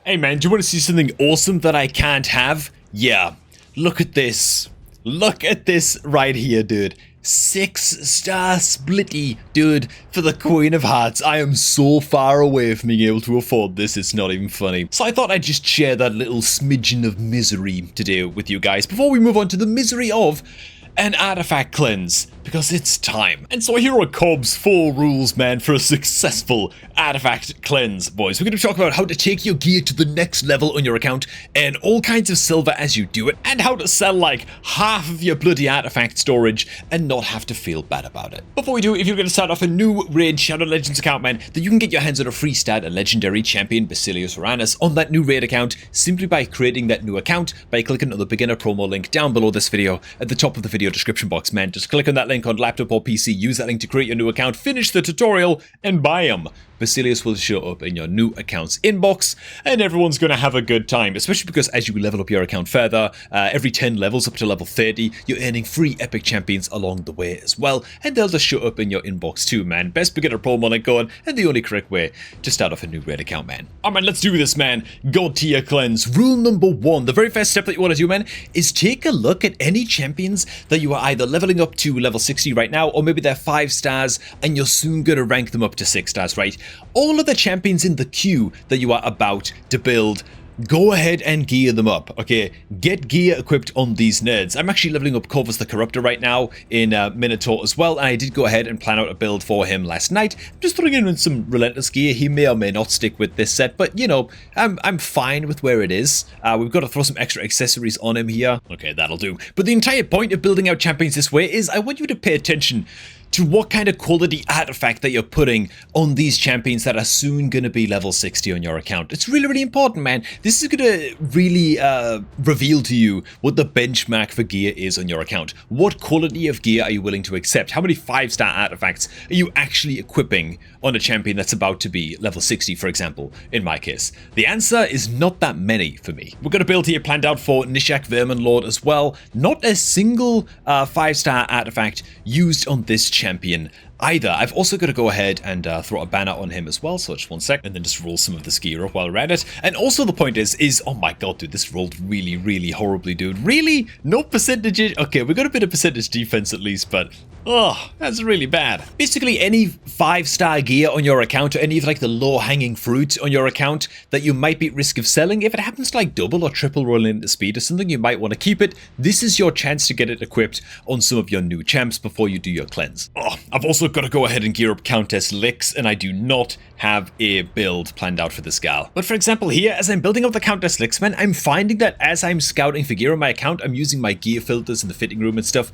Hey man, do you want to see something awesome that I can't have? Yeah, look at this. Look at this right here, dude. 6-star splitty, dude, for the Queen of Hearts. I am so far away from being able to afford this, it's not even funny. So I thought I'd just share that little smidgen of misery today with you guys before we move on to the misery of an artifact cleanse, because it's time. And so here are Cobb's 4 rules, man, for a successful artifact cleanse, boys. We're going to talk about how to take your gear to the next level on your account, and all kinds of silver as you do it, and how to sell like half of your bloody artifact storage and not have to feel bad about it. Before we do, if you're going to start off a new raid Shadow Legends account, man, then you can get your hands on a free stat, a legendary champion Basilius Uranus, on that new raid account simply by creating that new account by clicking on the beginner promo link down below this video at the top of the video description box, man. Just click on that link on laptop or PC, use that link to create your new account, finish the tutorial, and buy them. Basilius will show up in your new account's inbox, and everyone's going to have a good time, especially because as you level up your account further, every 10 levels up to level 30, you're earning free epic champions along the way as well, and they'll just show up in your inbox too, man. Best beginner promo link going, and the only correct way to start off a new raid account, man. Alright, man, let's do this, man. God tier cleanse. Rule number 1, the very first step that you want to do, man, is take a look at any champions that you are either leveling up to level 60 right now, or maybe they're 5 stars, and you're soon going to rank them up to 6 stars, right? All of the champions in the queue that you are about to build, go ahead and gear them up, okay? Get gear equipped on these nerds. I'm actually leveling up Corvus the Corruptor right now in Minotaur as well, and I did go ahead and plan out a build for him last night. I'm just throwing in some Relentless gear. He may or may not stick with this set, but, you know, I'm fine with where it is. We've got to throw some extra accessories on him here. Okay, that'll do. But the entire point of building out champions this way is I want you to pay attention to what kind of quality artifact that you're putting on these champions that are soon going to be level 60 on your account. It's really, really important, man. This is going to really reveal to you what the benchmark for gear is on your account. What quality of gear are you willing to accept? How many 5-star artifacts are you actually equipping on a champion that's about to be level 60, for example, in my case? The answer is not that many for me. We're going to build here planned out for Nishak Verminlord as well. Not a single 5-star artifact used on this champion either. I've also got to go ahead and throw a banner on him as well, so just 1 sec, and then just roll some of this gear up while we're at it. And also the point is, oh my god, dude, this rolled really, really horribly, dude. Really? No percentage? Okay, we got a bit of percentage defense at least, but oh, that's really bad. Basically, any 5-star gear on your account, or any of like the low-hanging fruit on your account that you might be at risk of selling, if it happens to like double or triple roll into speed or something, you might want to keep it. This is your chance to get it equipped on some of your new champs before you do your cleanse. Oh, I've also got to go ahead and gear up Countess Lix, and I do not have a build planned out for this gal. But for example here, as I'm building up the Countess Lix, man, I'm finding that as I'm scouting for gear on my account, I'm using my gear filters in the fitting room and stuff.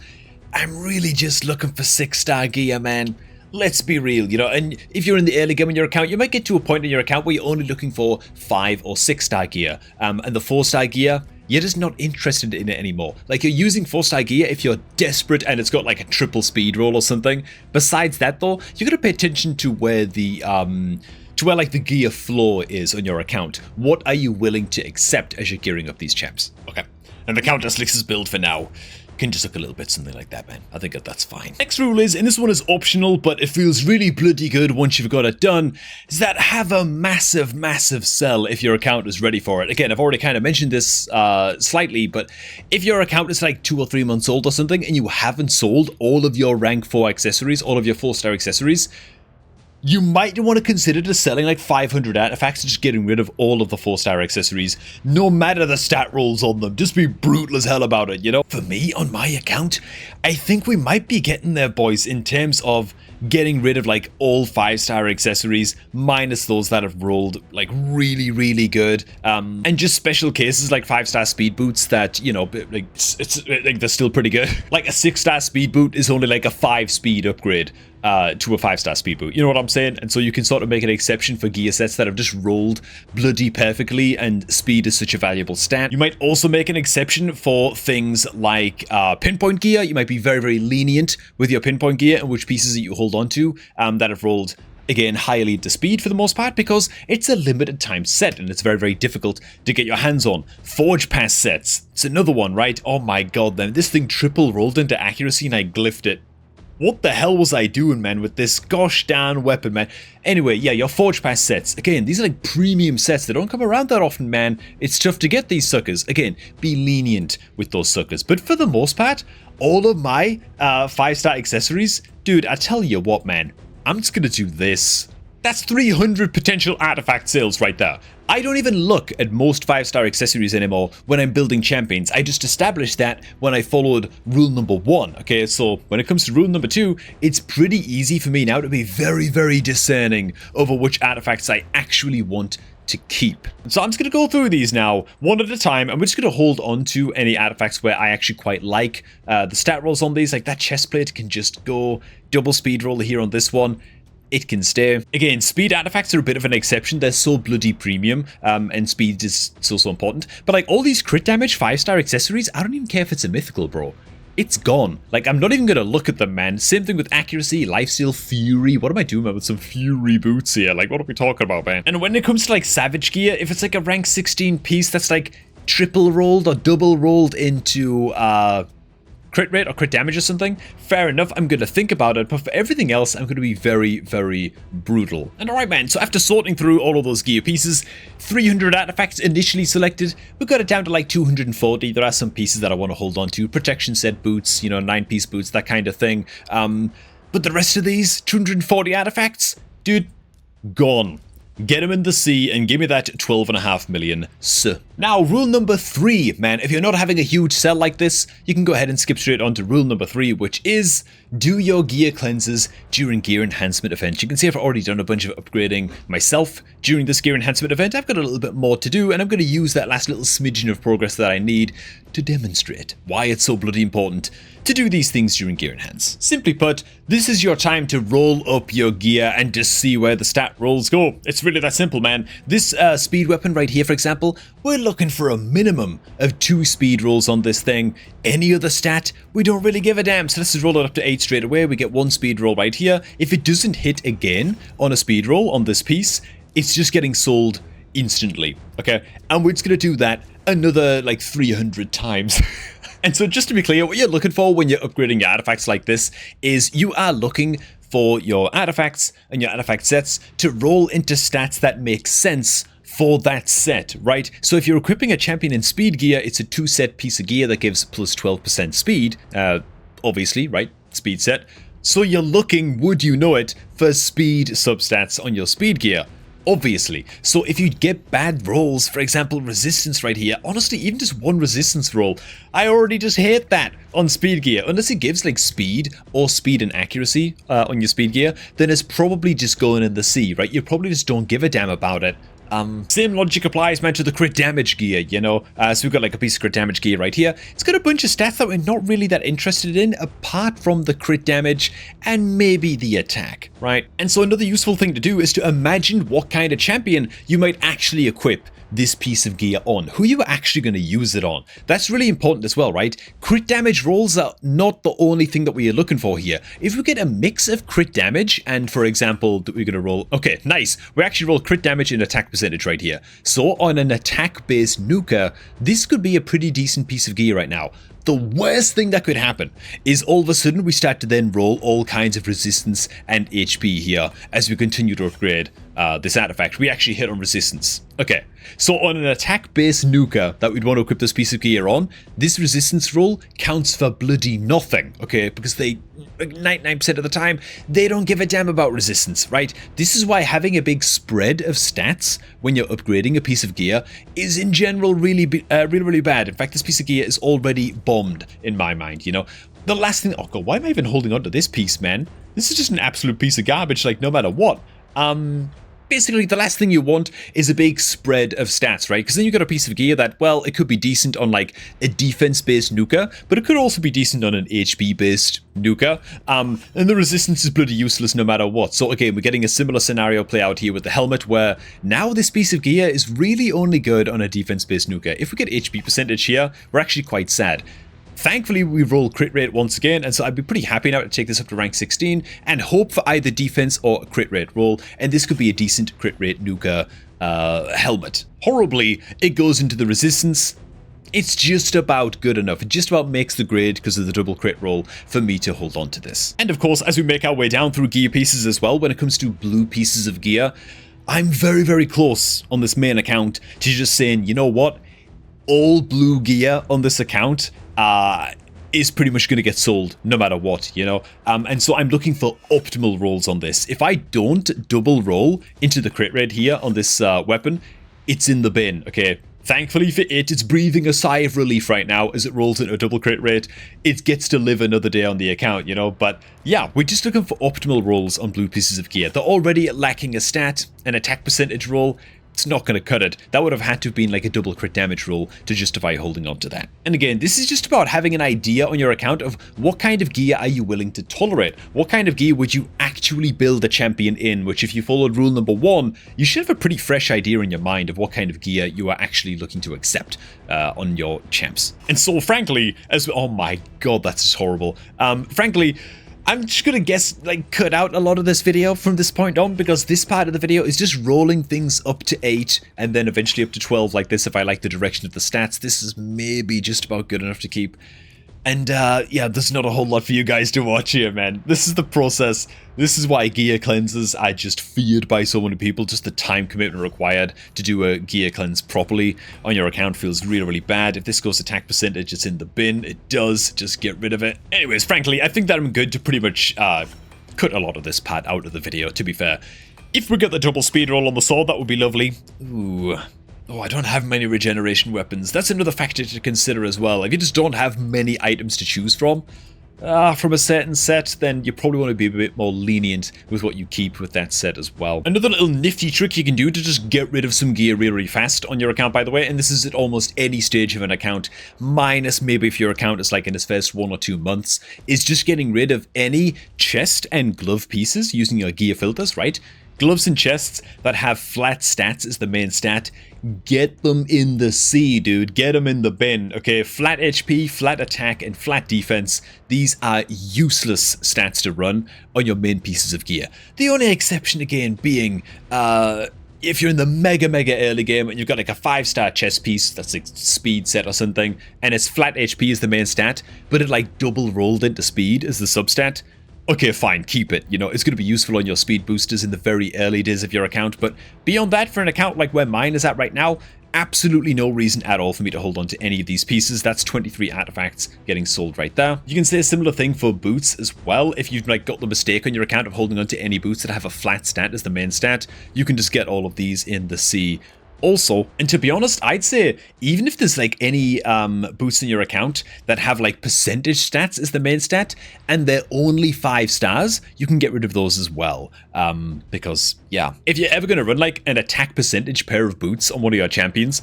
I'm really just looking for 6-star gear, man. Let's be real, you know, and if you're in the early game on your account, you might get to a point in your account where you're only looking for 5 or 6-star gear, and the 4-star gear, you're just not interested in it anymore. Like, you're using 4-star gear if you're desperate and it's got like a triple speed roll or something. Besides that though, you gotta pay attention to where the like the gear floor is on your account. What are you willing to accept as you're gearing up these champs? Okay, and the Countess Lix's build for now can just look a little bit something like that, man. I think that's fine. Next rule is, and this one is optional, but it feels really bloody good once you've got it done, is that have a massive, massive sell if your account is ready for it. Again, I've already kind of mentioned this slightly, but if your account is like 2 or 3 months old or something, and you haven't sold all of your rank 4 accessories, all of your 4-star accessories, you might want to consider just selling like 500 artifacts and just getting rid of all of the 4-star accessories, no matter the stat rolls on them. Just be brutal as hell about it, you know? For me, on my account, I think we might be getting there, boys, in terms of getting rid of like all 5-star accessories, minus those that have rolled like really, really good, and just special cases like 5-star speed boots that, you know, like it's like they're still pretty good. Like a 6-star speed boot is only like a 5 speed upgrade to a 5-star speed boot. You know what I'm saying? And so you can sort of make an exception for gear sets that have just rolled bloody perfectly, and speed is such a valuable stat. You might also make an exception for things like pinpoint gear. You might be very, very lenient with your pinpoint gear and which pieces that you hold on to that have rolled, again, highly to speed for the most part, because it's a limited time set and it's very, very difficult to get your hands on. Forge Pass sets, it's another one, right? Oh my god, then this thing triple rolled into accuracy and I glyphed it. What the hell was I doing, man, with this gosh darn weapon, man? Anyway, yeah, your Forge Pass sets. Again, these are like premium sets. They don't come around that often, man. It's tough to get these suckers. Again, be lenient with those suckers. But for the most part, all of my 5-star accessories, dude, I tell you what, man, I'm just gonna do this. That's 300 potential artifact sales right there. I don't even look at most 5-star accessories anymore when I'm building champions. I just established that when I followed rule number 1. Okay, so when it comes to rule number 2, it's pretty easy for me now to be very, very discerning over which artifacts I actually want to keep. So I'm just going to go through these now, one at a time, and we're just going to hold on to any artifacts where I actually quite like the stat rolls on these. Like that chest plate can just go double speed roll here on this one. It can stay. Again, speed artifacts are a bit of an exception. They're so bloody premium, and speed is so important. But like all these crit damage 5-star accessories, I don't even care if it's a mythical, bro. It's gone. Like, I'm not even going to look at them, man. Same thing with accuracy, lifesteal, fury. What am I doing, man, with some fury boots here? Like, what are we talking about, man? And when it comes to like savage gear, if it's like a rank 16 piece that's like triple rolled or double rolled into crit rate or crit damage or something, fair enough, I'm going to think about it, but for everything else, I'm going to be very, very brutal. And alright, man, so after sorting through all of those gear pieces, 300 artifacts initially selected, we got it down to like 240. There are some pieces that I want to hold on to, protection set boots, you know, 9-piece boots, that kind of thing. But the rest of these, 240 artifacts, dude, gone. Get them in the sea and give me that 12.5 million, sir. Now, rule number 3, man. If you're not having a huge sell like this, you can go ahead and skip straight on to rule number 3, which is do your gear cleanses during gear enhancement events. You can see I've already done a bunch of upgrading myself during this gear enhancement event. I've got a little bit more to do, and I'm going to use that last little smidgen of progress that I need to demonstrate why it's so bloody important to do these things during gear enhance. Simply put, this is your time to roll up your gear and just see where the stat rolls go. It's really that simple, man. This speed weapon right here, for example, we're looking for a minimum of 2 speed rolls on this thing. Any other stat, we don't really give a damn. So let's just roll it up to 8 straight away. We get 1 speed roll right here. If it doesn't hit again on a speed roll on this piece, it's just getting sold instantly, okay? And we're just gonna do that another like 300 times. And so just to be clear, what you're looking for when you're upgrading your artifacts like this is you are looking for your artifacts and your artifact sets to roll into stats that make sense for that set, right? So if you're equipping a champion in speed gear, it's a 2-set piece of gear that gives plus 12% speed, obviously, right? Speed set. So you're looking, would you know it, for speed substats on your speed gear. Obviously. So if you get bad rolls, for example, resistance right here, honestly, even just 1 resistance roll, I already just hate that on speed gear. Unless it gives like speed or speed and accuracy on your speed gear, then it's probably just going in the sea, right? You probably just don't give a damn about it. Same logic applies, man, to the crit damage gear, you know? So we've got like a piece of crit damage gear right here. It's got a bunch of stats that we're not really that interested in, apart from the crit damage and maybe the attack, right? And so another useful thing to do is to imagine what kind of champion you might actually equip this piece of gear on, who you are actually going to use it on. That's really important as well, right? Crit damage rolls are not the only thing that we are looking for here. If we get a mix of crit damage and, for example, we're going to roll, okay, nice, we actually roll crit damage and attack percentage right here. So on an attack based nuker, this could be a pretty decent piece of gear right now. The worst thing that could happen is all of a sudden we start to then roll all kinds of resistance and HP here as we continue to upgrade this artifact. We actually hit on resistance. Okay, so on an attack-based nuker that we'd want to equip this piece of gear on, this resistance roll counts for bloody nothing, okay? Because they, 99% of the time, they don't give a damn about resistance, right? This is why having a big spread of stats when you're upgrading a piece of gear is in general really bad. In fact, this piece of gear is already bombed in my mind, you know? The last thing, oh god, why am I even holding on to this piece, man? This is just an absolute piece of garbage, like, no matter what. Basically, the last thing you want is a big spread of stats, right? Because then you've got a piece of gear that, well, it could be decent on, like, a defense-based nuker, but it could also be decent on an HP-based nuker, and the resistance is bloody useless no matter what. So, again, we're getting a similar scenario play out here with the helmet, where now this piece of gear is really only good on a defense-based nuker. If we get HP percentage here, we're actually quite sad. Thankfully, we roll crit rate once again, and so I'd be pretty happy now to take this up to rank 16 and hope for either defense or a crit rate roll, and this could be a decent crit rate nuker helmet. Horribly, it goes into the resistance. It's just about good enough. It just about makes the grade because of the double crit roll for me to hold on to this. And of course, as we make our way down through gear pieces as well, when it comes to blue pieces of gear, I'm very, very close on this main account to just saying, you know what? All blue gear on this account is pretty much going to get sold no matter what, you know? And so I'm looking for optimal rolls on this. If I don't double roll into the crit rate here on this weapon, it's in the bin, okay? Thankfully for it, it's breathing a sigh of relief right now as it rolls into a double crit rate. It gets to live another day on the account, you know? But yeah, we're just looking for optimal rolls on blue pieces of gear. They're already lacking a stat, an attack percentage roll. It's not going to cut it. That would have had to have been like a double crit damage roll to justify holding on to that. And again, this is just about having an idea on your account of what kind of gear are you willing to tolerate? What kind of gear would you actually build a champion in? Which if you followed rule number 1, you should have a pretty fresh idea in your mind of what kind of gear you are actually looking to accept on your champs. And so frankly, oh my god, that's just horrible. Frankly, I'm just gonna guess, like, cut out a lot of this video from this point on, because this part of the video is just rolling things up to 8 and then eventually up to 12 like this if I like the direction of the stats. This is maybe just about good enough to keep. And yeah, there's not a whole lot for you guys to watch here, man. This is the process. This is why gear cleanses are just feared by so many people. Just the time commitment required to do a gear cleanse properly on your account feels really, really bad. If this goes attack percentage, it's in the bin. It does. Just get rid of it. Anyways, frankly, I think that I'm good to pretty much cut a lot of this part out of the video, to be fair. If we get the double speed roll on the sword, that would be lovely. Ooh. Oh, I don't have many regeneration weapons. That's another factor to consider as well. If you just don't have many items to choose from a certain set, then you probably want to be a bit more lenient with what you keep with that set as well. Another little nifty trick you can do to just get rid of some gear really, really fast on your account, by the way, and this is at almost any stage of an account, minus maybe if your account is like in its first 1 or 2 months, is just getting rid of any chest and glove pieces using your gear filters, right? Gloves and chests that have flat stats as the main stat, get them in the C, dude. Get them in the bin, okay? Flat HP, flat attack, and flat defense. These are useless stats to run on your main pieces of gear. The only exception, again, being if you're in the mega early game and you've got like a 5-star chest piece that's like speed set or something, and it's flat HP as the main stat, but it like double rolled into speed as the substat. Okay, fine, keep it. You know, it's going to be useful on your speed boosters in the very early days of your account, but beyond that, for an account like where mine is at right now, absolutely no reason at all for me to hold on to any of these pieces. That's 23 artifacts getting sold right there. You can say a similar thing for boots as well. If you've like got the mistake on your account of holding on to any boots that have a flat stat as the main stat, you can just get all of these in the C. Also, and to be honest, I'd say even if there's like any boots in your account that have like percentage stats as the main stat and they're only 5 stars, you can get rid of those as well. Because yeah, if you're ever going to run like an attack percentage pair of boots on one of your champions,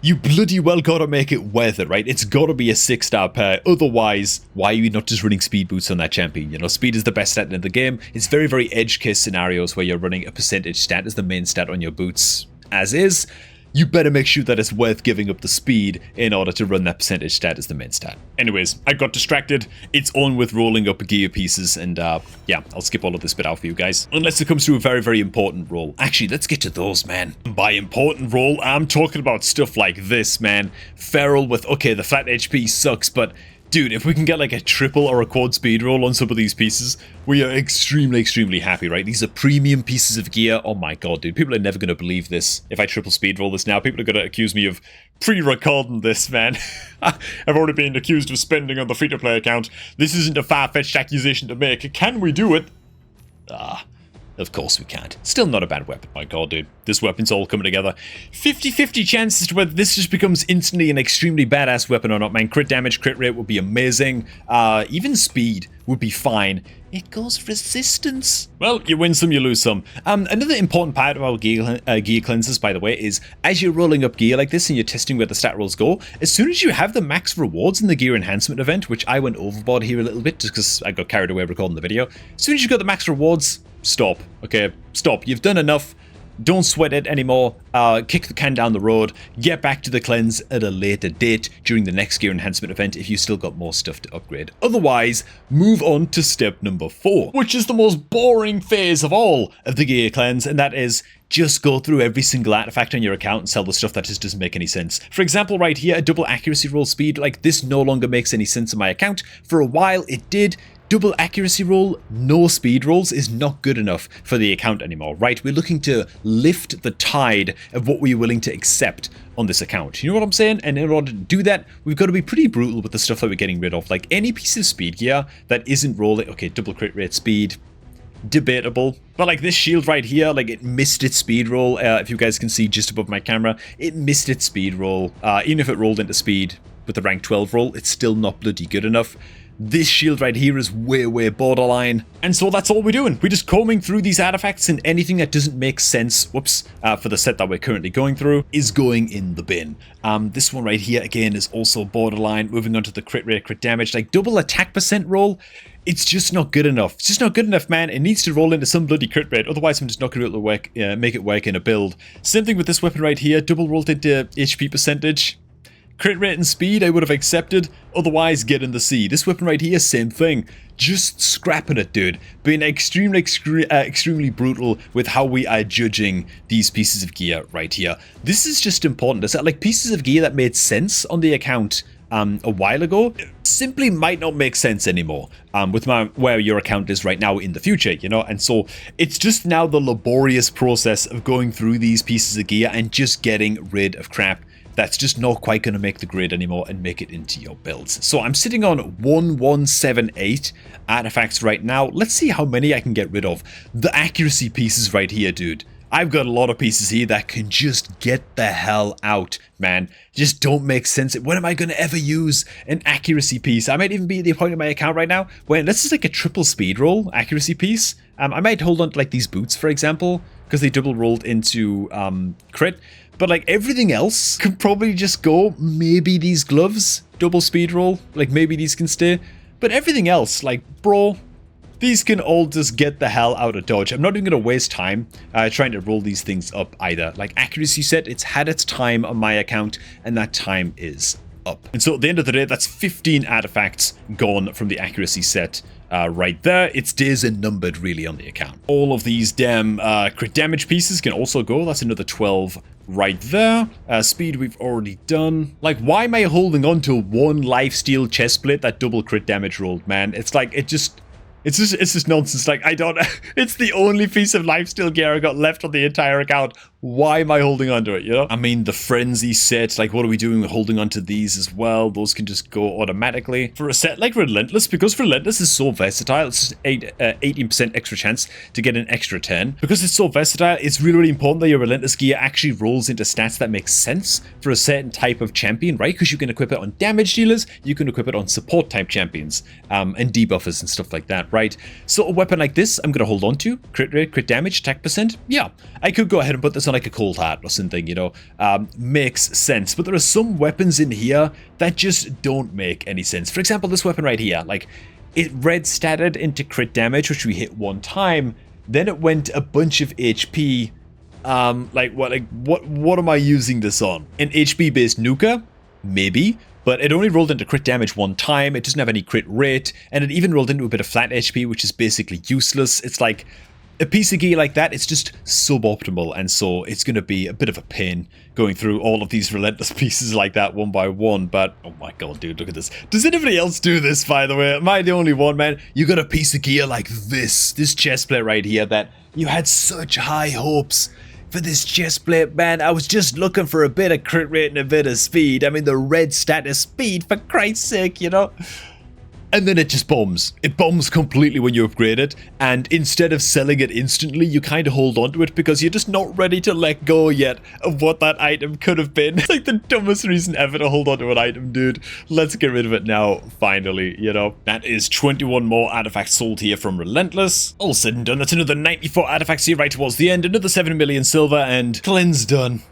you bloody well gotta make it worth it, right? It's gotta be a 6-star pair. Otherwise, why are you not just running speed boots on that champion? You know, speed is the best stat in the game. It's very, very edge case scenarios where you're running a percentage stat as the main stat on your boots. As is, you better make sure that it's worth giving up the speed in order to run that percentage stat as the main stat. Anyways, I got distracted. It's on with rolling up gear pieces, and yeah, I'll skip all of this bit out for you guys. Unless it comes to a very, very important roll. Actually, let's get to those, man. By important roll, I'm talking about stuff like this, man. Feral with, okay, the flat HP sucks, but dude, if we can get like a triple or a quad speed roll on some of these pieces, we are extremely happy, right? These are premium pieces of gear. Oh my god, dude. People are never going to believe this. If I triple speed roll this now, people are going to accuse me of pre-recording this, man. I've already been accused of spending on the free-to-play account. This isn't a far-fetched accusation to make. Can we do it? Of course we can't. Still not a bad weapon. My god, dude. This weapon's all coming together. 50-50 chances to whether this just becomes instantly an extremely badass weapon or not, man. Crit damage, crit rate would be amazing. Even speed would be fine. It goes resistance. Well, you win some, you lose some. Another important part of our gear cleanses, by the way, is as you're rolling up gear like this and you're testing where the stat rolls go, as soon as you have the max rewards in the gear enhancement event, which I went overboard here a little bit just because I got carried away recording the video, as soon as you got the max rewards, stop. Okay, stop. You've done enough. don't sweat it anymore, kick the can down the road, get back to the cleanse at a later date during the next gear enhancement event if you still got more stuff to upgrade. Otherwise, move on to step number 4, which is the most boring phase of all of the gear cleanse, and that is just go through every single artifact on your account and sell the stuff that just doesn't make any sense. For example, right here, a double accuracy roll speed, like this no longer makes any sense in my account. For a while it did. Double accuracy roll, no speed rolls is not good enough for the account anymore, right? We're looking to lift the tide of what we're willing to accept on this account. You know what I'm saying? And in order to do that, we've got to be pretty brutal with the stuff that we're getting rid of. Like any piece of speed gear that isn't rolling, okay, double crit rate speed, debatable. But like this shield right here, like it missed its speed roll. If you guys can see just above my camera, it missed its speed roll. Even if it rolled into speed with the rank 12 roll, it's still not bloody good enough. This shield right here is way borderline. And so that's all we're doing. We're just combing through these artifacts, and anything that doesn't make sense, for the set that we're currently going through, is going in the bin. This one right here, again, is also borderline. Moving on to the crit rate, crit damage, like double attack percent roll. It's just not good enough. It's just not good enough, man. It needs to roll into some bloody crit rate. Otherwise, I'm just not going to be able to make it work in a build. Same thing with this weapon right here. Double rolled into HP percentage. Crit rate and speed I would have accepted, otherwise get in the sea. This weapon right here, same thing. Just scrapping it, dude. Being extremely brutal with how we are judging these pieces of gear right here. This is just important. It's like pieces of gear that made sense on the account a while ago simply might not make sense anymore with where your account is right now in the future, you know. And so it's just now the laborious process of going through these pieces of gear and just getting rid of crap that's just not quite going to make the grade anymore and make it into your builds. So I'm sitting on 1178 artifacts right now. Let's see how many I can get rid of. The accuracy pieces right here, dude. I've got a lot of pieces here that can just get the hell out, man. Just don't make sense. When am I going to ever use an accuracy piece? I might even be at the point in my account right now where this is like a triple speed roll accuracy piece. I might hold on to like these boots, for example, because they double rolled into crit. But like everything else could probably just go. Maybe these gloves, double speed roll, like maybe these can stay. But everything else, like bro, these can all just get the hell out of dodge. I'm not even going to waste time trying to roll these things up either. Like accuracy set, it's had its time on my account, and that time is up. And so at the end of the day, that's 15 artifacts gone from the accuracy set. Right there, its days are numbered really on the account. All of these damn crit damage pieces can also go. That's another 12 right there. Speed we've already done. Like, why am I holding on to one lifesteal chestplate that double crit damage rolled, man? It's like, it's just nonsense. Like, I don't, it's the only piece of lifesteal gear I got left on the entire account. Why am I holding on to it, you know? I mean, the frenzy set, like, what are we doing with holding on to these as well? Those can just go automatically. For a set like Relentless, because Relentless is so versatile, it's just 18% extra chance to get an extra 10. Because it's so versatile, it's really important that your Relentless gear actually rolls into stats that make sense for a certain type of champion, right? Because you can equip it on damage dealers, you can equip it on support type champions, and debuffers and stuff like that, right? So a weapon like this, I'm going to hold on to. Crit rate, crit damage, attack percent. Yeah, I could go ahead and put this on like a cold heart or something, you know. Makes sense. But there are some weapons in here that just don't make any sense. For example, this weapon right here, like it red statted into crit damage, which we hit one time. Then it went a bunch of HP. What am I using this on? An HP based nuka? Maybe. But it only rolled into crit damage one time, it doesn't have any crit rate, and it even rolled into a bit of flat HP, which is basically useless. It's like, a piece of gear like that, it's just suboptimal, and so it's going to be a bit of a pain going through all of these Relentless pieces like that one by one. But, oh my god, dude, look at this. Does anybody else do this, by the way? Am I the only one, man? You got a piece of gear like this chestplate right here that you had such high hopes for this chestplate, man. I was just looking for a bit of crit rate and a bit of speed. I mean, the red stat is speed, for Christ's sake, you know? And then it just bombs. It bombs completely when you upgrade it, and instead of selling it instantly, you kind of hold on to it because you're just not ready to let go yet of what that item could have been. It's like the dumbest reason ever to hold on to an item, dude. Let's get rid of it now, finally, you know. That is 21 more artifacts sold here from Relentless. All said and done, that's another 94 artifacts here right towards the end, another 7 million silver, and cleanse done.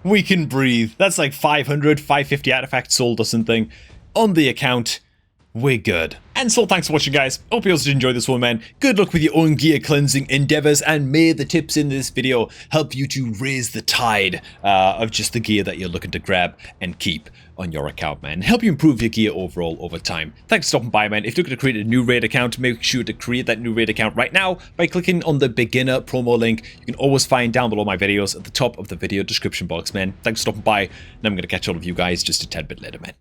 We can breathe. That's like 500, 550 artifacts sold or something on the account. we're good. And so thanks for watching, guys. Hope you also did enjoy this one, man. Good luck with your own gear cleansing endeavors, and may the tips in this video help you to raise the tide of just the gear that you're looking to grab and keep on your account, man. Help you improve your gear overall over time. Thanks for stopping by, man. If you're looking to create a new raid account, make sure to create that new raid account right now by clicking on the beginner promo link. You can always find down below my videos at the top of the video description box, man. Thanks for stopping by, and I'm going to catch all of you guys just a tad bit later, man.